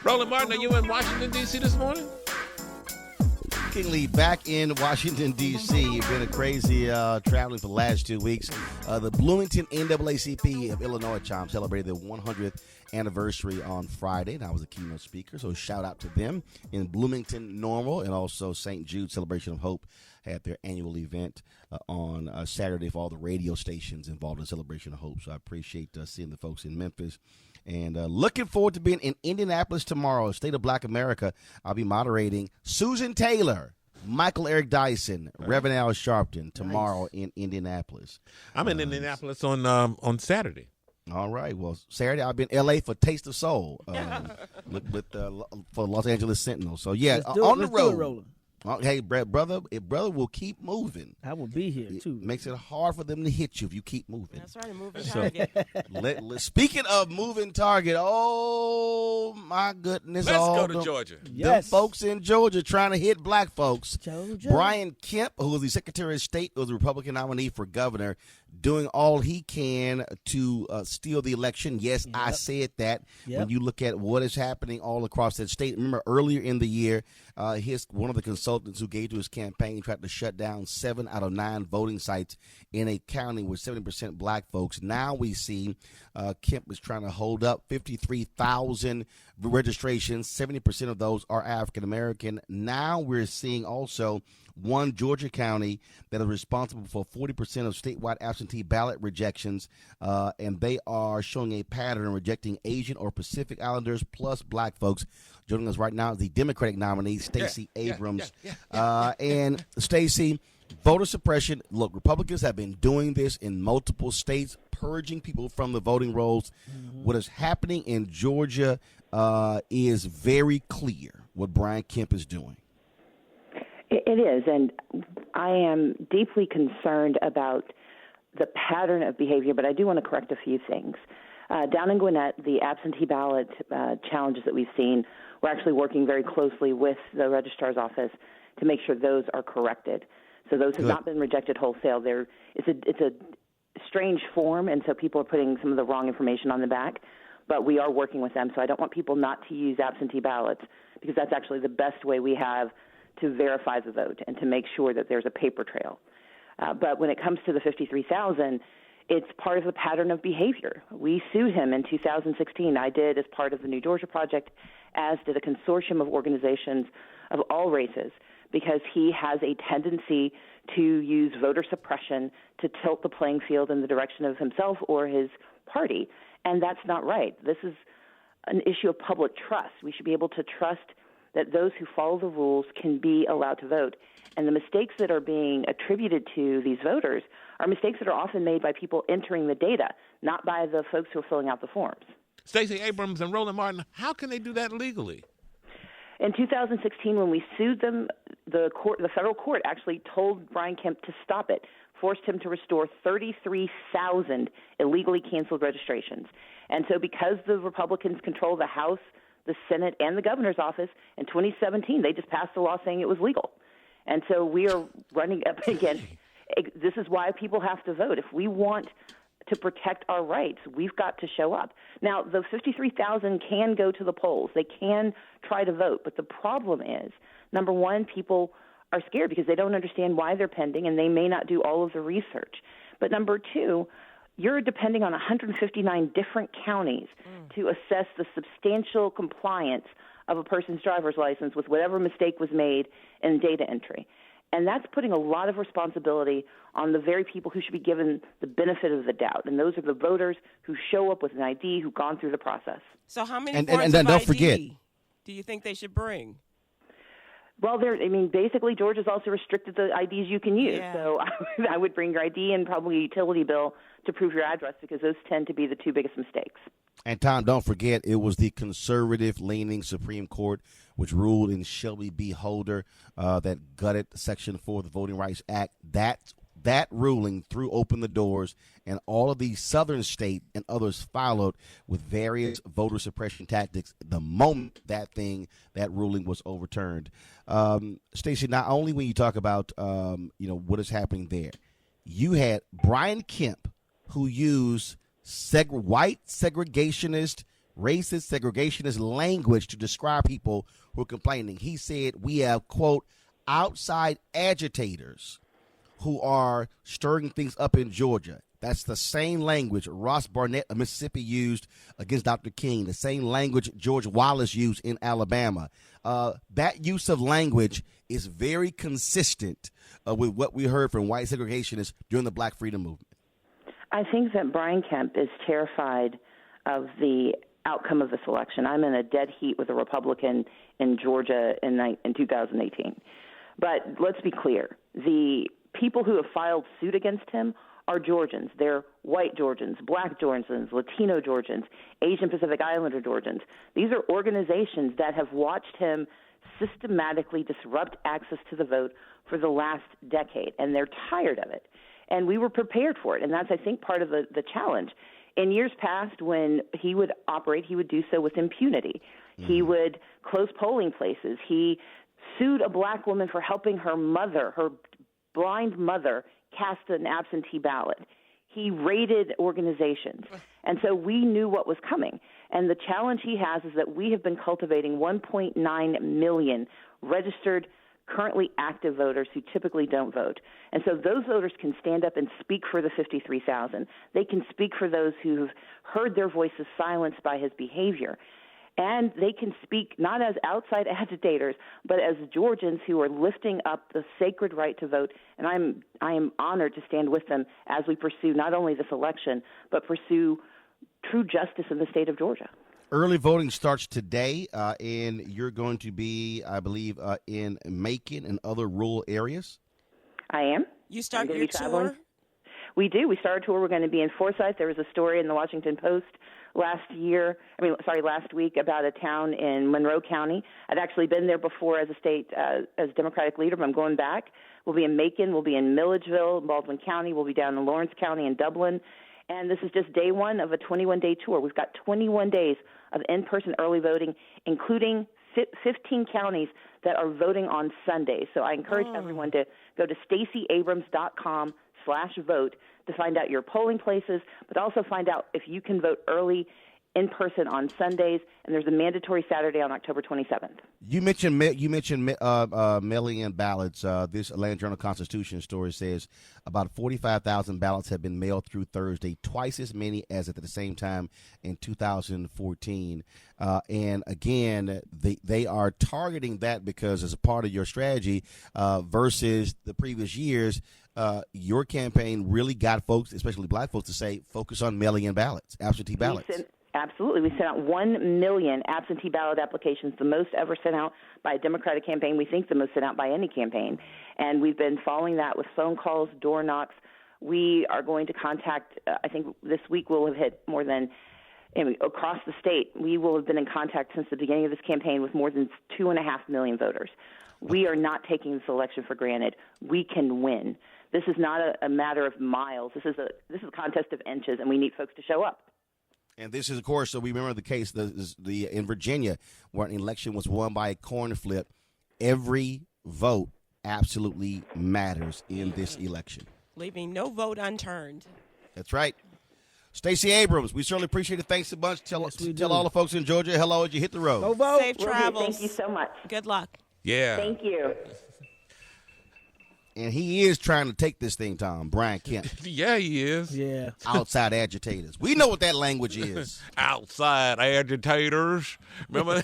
Roland Martin, are you in Washington, D.C. this morning? Lee back in Washington, D.C. Been a crazy traveling for the last 2 weeks. The Bloomington NAACP of Illinois Chom celebrated their 100th anniversary on Friday, and I was a keynote speaker, so shout out to them. In Bloomington, Normal, and also St. Jude Celebration of Hope had their annual event on Saturday for all the radio stations involved in Celebration of Hope. So I appreciate seeing the folks in Memphis. And looking forward to being in Indianapolis tomorrow, State of Black America. I'll be moderating Susan Taylor, Michael Eric Dyson, Reverend Al Sharpton tomorrow in Indianapolis. I'm in Indianapolis on Saturday. All right. Well, Saturday I'll be in L.A. for Taste of Soul for Los Angeles Sentinel. So, yeah, on the road. Hey, brother, if brother will keep moving. I will be here, too. It makes it hard for them to hit you if you keep moving. That's right, a moving target. Speaking of moving target, oh, my goodness. Let's go to Georgia. Them folks in Georgia trying to hit black folks. Georgia. Brian Kemp, who is the Secretary of State, who was the Republican nominee for governor, doing all he can to steal the election. Yes, yep. I said that. Yep. When you look at what is happening all across that state. Remember, earlier in the year, one of the consultants who gave to his campaign tried to shut down 7 out of 9 voting sites in a county with 70% black folks. Now we see Kemp is trying to hold up 53,000 registrations. 70% of those are African American. Now we're seeing also one Georgia county that is responsible for 40% of statewide absentee ballot rejections, and they are showing a pattern of rejecting Asian or Pacific Islanders plus black folks. Joining us right now is the Democratic nominee, Stacey Abrams. And Stacey, voter suppression. Look, Republicans have been doing this in multiple states, purging people from the voting rolls. Mm-hmm. What is happening in Georgia is very clear what Brian Kemp is doing. It is, and I am deeply concerned about the pattern of behavior, but I do want to correct a few things. Down in Gwinnett, the absentee ballot challenges that we've seen, we're actually working very closely with the registrar's office to make sure those are corrected. So those have not been rejected wholesale. It's a strange form, and so people are putting some of the wrong information on the back, but we are working with them. So I don't want people not to use absentee ballots because that's actually the best way we have to verify the vote and to make sure that there's a paper trail. But when it comes to the 53,000, it's part of the pattern of behavior. We sued him in 2016. I did as part of the New Georgia Project, as did a consortium of organizations of all races, because he has a tendency to use voter suppression to tilt the playing field in the direction of himself or his party. And that's not right. This is an issue of public trust. We should be able to trust that those who follow the rules can be allowed to vote. And the mistakes that are being attributed to these voters are mistakes that are often made by people entering the data, not by the folks who are filling out the forms. Stacey Abrams and Roland Martin, how can they do that legally? In 2016, when we sued them, the federal court actually told Brian Kemp to stop it, forced him to restore 33,000 illegally canceled registrations. And so because the Republicans control the House, the Senate, and the governor's office, in 2017, they just passed a law saying it was legal. And so we are running up against – this is why people have to vote. If we want to protect our rights, we've got to show up. Now, the 53,000 can go to the polls. They can try to vote. But the problem is, number one, people are scared because they don't understand why they're pending, and they may not do all of the research. But number two, you're depending on 159 different counties to assess the substantial compliance of a person's driver's license with whatever mistake was made in data entry. And that's putting a lot of responsibility on the very people who should be given the benefit of the doubt. And those are the voters who show up with an ID, who've gone through the process. So how many forms of don't ID forget, do you think they should bring? Well, basically, Georgia's also restricted the IDs you can use. Yeah. So I would bring your ID and probably a utility bill to prove your address because those tend to be the two biggest mistakes. And, Tom, don't forget, it was the conservative-leaning Supreme Court which ruled in Shelby v. Holder that gutted Section 4 of the Voting Rights Act. That ruling threw open the doors, and all of these southern states and others followed with various voter suppression tactics the moment that ruling was overturned. Stacey, not only when you talk about what is happening there, you had Brian Kemp, who used white segregationist racist, segregationist language to describe people who are complaining. He said we have, quote, outside agitators who are stirring things up in Georgia. That's the same language Ross Barnett of Mississippi used against Dr. King, the same language George Wallace used in Alabama. That use of language is very consistent with what we heard from white segregationists during the Black Freedom Movement. I think that Brian Kemp is terrified of the outcome of this election. I'm in a dead heat with a Republican in Georgia in 2018. But let's be clear. The people who have filed suit against him are Georgians. They're white Georgians, black Georgians, Latino Georgians, Asian Pacific Islander Georgians. These are organizations that have watched him systematically disrupt access to the vote for the last decade, and they're tired of it. And we were prepared for it, and that's, I think, part of the challenge. In years past, when he would operate, he would do so with impunity. He would close polling places. He sued a black woman for helping her mother, her blind mother, cast an absentee ballot. He raided organizations. And so we knew what was coming. And the challenge he has is that we have been cultivating 1.9 million registered, currently active voters who typically don't vote. And so those voters can stand up and speak for the 53,000. They can speak for those who've heard their voices silenced by his behavior. And they can speak not as outside agitators, but as Georgians who are lifting up the sacred right to vote. And I am honored to stand with them as we pursue not only this election, but pursue true justice in the state of Georgia. Early voting starts today, and you're going to be, I believe, in Macon and other rural areas. I am. You start your tour? We do. We start a tour. We're going to be in Forsyth. There was a story in the Washington Post last week about a town in Monroe County. I'd actually been there before as a state, as Democratic leader, but I'm going back. We'll be in Macon. We'll be in Milledgeville, Baldwin County. We'll be down in Lawrence County and Dublin. And this is just day one of a 21-day tour. We've got 21 days of in-person early voting, including 15 counties that are voting on Sunday. So I encourage everyone to go to StaceyAbrams.com/vote to find out your polling places, but also find out if you can vote early in person on Sundays, and there's a mandatory Saturday on October 27th. You mentioned mail-in ballots. This Atlanta Journal-Constitution story says about 45,000 ballots have been mailed through Thursday, twice as many as at the same time in 2014. And again, they are targeting that because as a part of your strategy versus the previous years, your campaign really got folks, especially black folks, to say focus on mailing-in ballots, absentee ballots. Absolutely. We sent out 1 million absentee ballot applications, the most ever sent out by a Democratic campaign. We think the most sent out by any campaign. And we've been following that with phone calls, door knocks. We are going to contact, I think this week we'll have hit more than, across the state, we will have been in contact since the beginning of this campaign with more than 2.5 million voters. We are not taking this election for granted. We can win. This is not a matter of miles. This is a contest of inches, and we need folks to show up. And this is, of course, so we remember the case in Virginia where an election was won by a coin flip. Every vote absolutely matters in this election. Leaving no vote unturned. That's right. Stacey Abrams, we certainly appreciate it. Thanks so much. Tell all the folks in Georgia hello as you hit the road. Go vote. Safe travels. Thank you so much. Good luck. Yeah. Thank you. And he is trying to take this thing, Tom, Brian Kemp. Yeah, he is. Yeah. Outside agitators. We know what that language is. Outside agitators. Remember?